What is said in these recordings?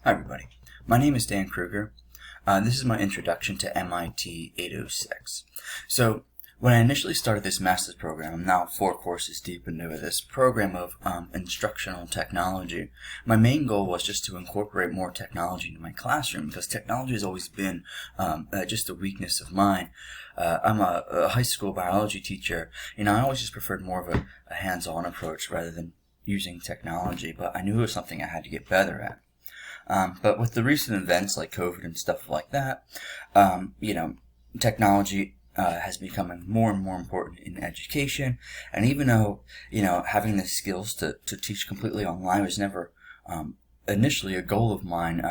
Hi everybody, my name is Dan Kruger. This is my introduction to MIT806. So when I initially started this master's program, I'm now 4 courses deep into this program of instructional technology. My main goal was just to incorporate more technology into my classroom because technology has always been just a weakness of mine. I'm a high school biology teacher, and I always just preferred more of a hands-on approach rather than using technology, but I knew it was something I had to get better at. But with the recent events like COVID and stuff like that, technology has become more and more important in education. And even though, having the skills to teach completely online was never initially a goal of mine,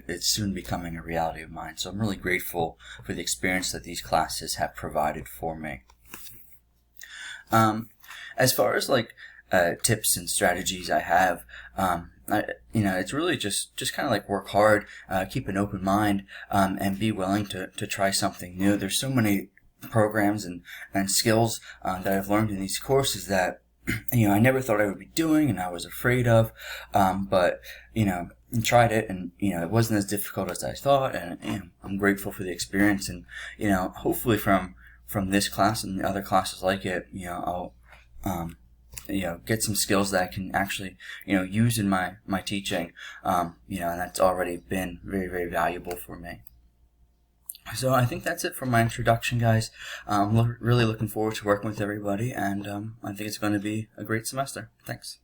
it's soon becoming a reality of mine. So I'm really grateful for the experience that these classes have provided for me. As far as tips and strategies I have, it's really just kind of like work hard, keep an open mind, and be willing to try something new. There's so many programs and skills that I've learned in these courses that I never thought I would be doing and I was afraid of, but tried it, and it wasn't as difficult as I thought, and I'm grateful for the experience. And hopefully from this class and the other classes like it, I'll get some skills that I can actually, use in my teaching, and that's already been very, very valuable for me. So I think that's it for my introduction, guys. I'm really looking forward to working with everybody, and I think it's going to be a great semester. Thanks.